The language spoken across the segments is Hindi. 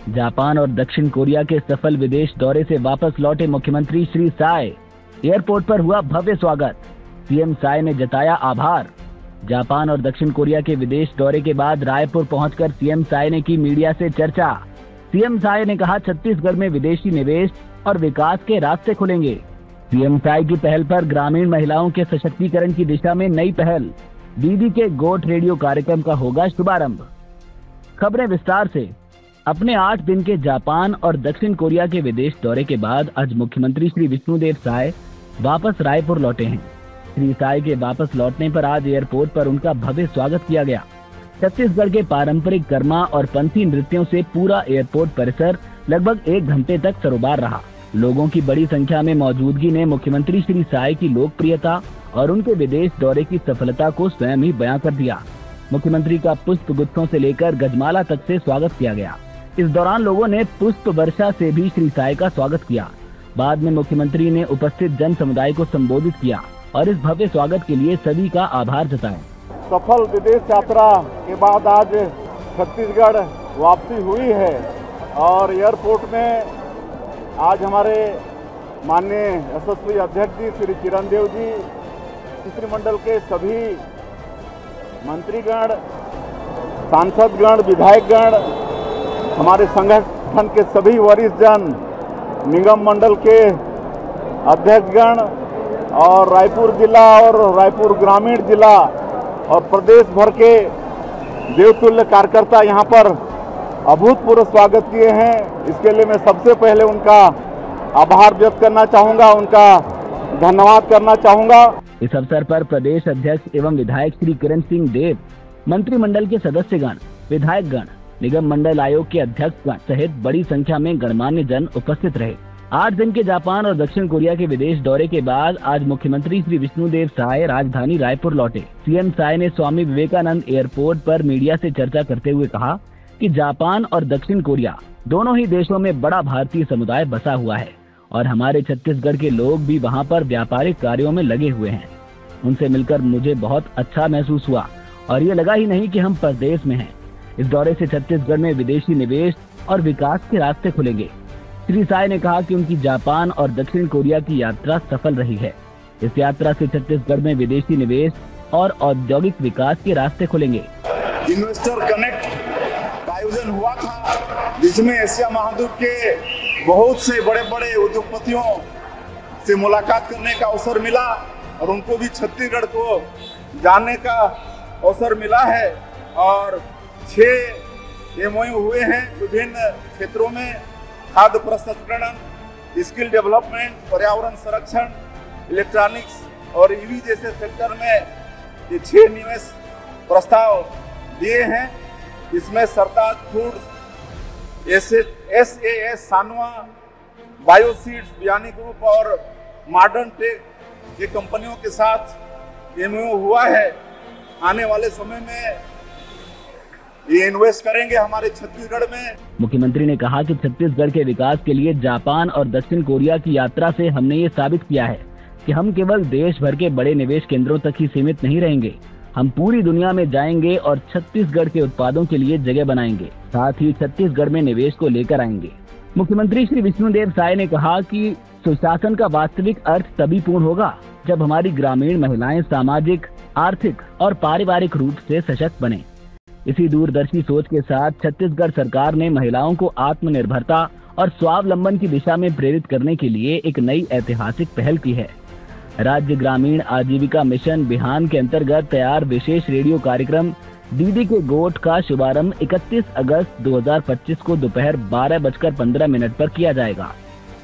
जापान और दक्षिण कोरिया के सफल विदेश दौरे से वापस लौटे मुख्यमंत्री श्री साय। एयरपोर्ट पर हुआ भव्य स्वागत। सीएम साय ने जताया आभार। जापान और दक्षिण कोरिया के विदेश दौरे के बाद रायपुर पहुंचकर सीएम साय ने की मीडिया से चर्चा। सीएम साय ने कहा, छत्तीसगढ़ में विदेशी निवेश और विकास के रास्ते खुलेंगे। सीएम साय की पहल पर ग्रामीण महिलाओं के सशक्तिकरण की दिशा में नई पहल। दीदी के गोठ रेडियो कार्यक्रम का होगा शुभारंभ। खबरें विस्तार से। अपने 8 दिन के जापान और दक्षिण कोरिया के विदेश दौरे के बाद आज मुख्यमंत्री श्री विष्णुदेव साय वापस रायपुर लौटे हैं। श्री साय के वापस लौटने पर आज एयरपोर्ट पर उनका भव्य स्वागत किया गया। छत्तीसगढ़ के पारंपरिक कर्मा और पंथी नृत्यों से पूरा एयरपोर्ट परिसर लगभग 1 घंटे तक सरोबार रहा। लोगों की बड़ी संख्या में मौजूदगी ने मुख्यमंत्री श्री साय की लोकप्रियता और उनके विदेश दौरे की सफलता को स्वयं ही बयां कर दिया। मुख्यमंत्री का पुष्प गुच्छों से लेकर गजमाला तक से स्वागत किया गया। इस दौरान लोगों ने पुष्प वर्षा से भी श्री साय का स्वागत किया। बाद में मुख्यमंत्री ने उपस्थित जन समुदाय को संबोधित किया और इस भव्य स्वागत के लिए सभी का आभार जताया। सफल विदेश यात्रा के बाद आज छत्तीसगढ़ वापसी हुई है और एयरपोर्ट में आज हमारे माननीय यशस्वी अध्यक्ष जी श्री किरणदेव जी, मंत्रिमंडल के सभी मंत्रीगण, सांसदगण, विधायकगण, हमारे संगठन के सभी वरिष्ठ जन, निगम मंडल के अध्यक्षगण और रायपुर जिला और रायपुर ग्रामीण जिला और प्रदेश भर के देवतुल्य कार्यकर्ता यहाँ पर अभूतपूर्व स्वागत किए हैं। इसके लिए मैं सबसे पहले उनका आभार व्यक्त करना चाहूँगा, उनका धन्यवाद करना चाहूँगा। इस अवसर पर प्रदेश अध्यक्ष एवं विधायक श्री किरण सिंह देव, मंत्रिमंडल के सदस्यगण, विधायकगण, निगम मंडल आयोग के अध्यक्षगण सहित बड़ी संख्या में गणमान्य जन उपस्थित रहे। 8 दिन के जापान और दक्षिण कोरिया के विदेश दौरे के बाद आज मुख्यमंत्री श्री विष्णुदेव साय राजधानी रायपुर लौटे। सीएम साय ने स्वामी विवेकानंद एयरपोर्ट पर मीडिया से चर्चा करते हुए कहा कि जापान और दक्षिण कोरिया दोनों ही देशों में बड़ा भारतीय समुदाय बसा हुआ है और हमारे छत्तीसगढ़ के लोग भी वहां पर व्यापारिक कार्यों में लगे हुए हैं। उनसे मिलकर मुझे बहुत अच्छा महसूस हुआ और ये लगा ही नहीं कि हम परदेश में हैं। इस दौरे से छत्तीसगढ़ में विदेशी निवेश और विकास के रास्ते खुलेंगे। श्री साय ने कहा कि उनकी जापान और दक्षिण कोरिया की यात्रा सफल रही है। इस यात्रा से छत्तीसगढ़ में विदेशी निवेश और औद्योगिक विकास के रास्ते खुलेंगे। इन्वेस्टर कनेक्ट का आयोजन हुआ था, जिसमें एशिया महाद्वीप के बहुत से बड़े बड़े उद्योगपतियों से मुलाकात करने का अवसर मिला और उनको भी छत्तीसगढ़ को जानने का अवसर मिला है और 6 MOU हुए हैं विभिन्न क्षेत्रों में। खाद्य प्रसंस्करण, स्किल डेवलपमेंट, पर्यावरण संरक्षण, इलेक्ट्रॉनिक्स और ईवी जैसे सेक्टर में ये 6 निवेश प्रस्ताव दिए हैं। इसमें सरताज फूड्स, SAS सानवा, बायोसीड्स, बियानी ग्रुप और मॉडर्न टेक ये कंपनियों के साथ MOU हुआ है। आने वाले समय में ये इन्वेस्ट करेंगे हमारे छत्तीसगढ़ में। मुख्यमंत्री ने कहा कि छत्तीसगढ़ के विकास के लिए जापान और दक्षिण कोरिया की यात्रा से हमने ये साबित किया है कि हम केवल देश भर के बड़े निवेश केंद्रों तक ही सीमित नहीं रहेंगे। हम पूरी दुनिया में जाएंगे और छत्तीसगढ़ के उत्पादों के लिए जगह बनाएंगे, साथ ही छत्तीसगढ़ में निवेश को लेकर आएंगे। मुख्यमंत्री श्री विष्णुदेव साय ने कहा कि सुशासन का वास्तविक अर्थ तभी पूर्ण होगा जब हमारी ग्रामीण महिलाएं सामाजिक, आर्थिक और पारिवारिक रूप से सशक्त बने। इसी दूरदर्शी सोच के साथ छत्तीसगढ़ सरकार ने महिलाओं को आत्मनिर्भरता और स्वावलंबन की दिशा में प्रेरित करने के लिए एक नई ऐतिहासिक पहल की है। राज्य ग्रामीण आजीविका मिशन बिहान के अंतर्गत तैयार विशेष रेडियो कार्यक्रम दीदी के गोठ का शुभारंभ 31 अगस्त 2025 को दोपहर 12:15 पर किया जाएगा।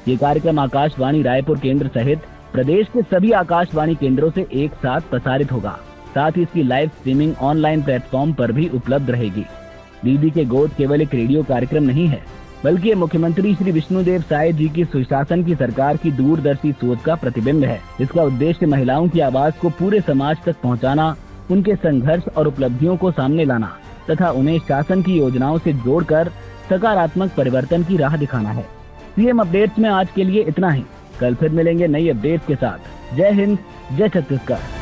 ये कार्यक्रम आकाशवाणी रायपुर केंद्र सहित प्रदेश के सभी आकाशवाणी केंद्रों से एक साथ प्रसारित होगा। साथ ही इसकी लाइव स्ट्रीमिंग ऑनलाइन प्लेटफॉर्म पर भी उपलब्ध रहेगी। दीदी के गोद केवल एक रेडियो कार्यक्रम नहीं है, बल्कि ये मुख्यमंत्री श्री विष्णुदेव साय जी की सुशासन की सरकार की दूरदर्शी सोच का प्रतिबिंब है। इसका उद्देश्य महिलाओं की आवाज को पूरे समाज तक पहुंचाना, उनके संघर्ष और उपलब्धियों को सामने लाना तथा उन्हें शासन की योजनाओं से जोड़कर सकारात्मक परिवर्तन की राह दिखाना है। सीएम अपडेट्स में आज के लिए इतना ही। कल फिर मिलेंगे नई अपडेट्स के साथ। जय हिंद, जय छत्तीसगढ़।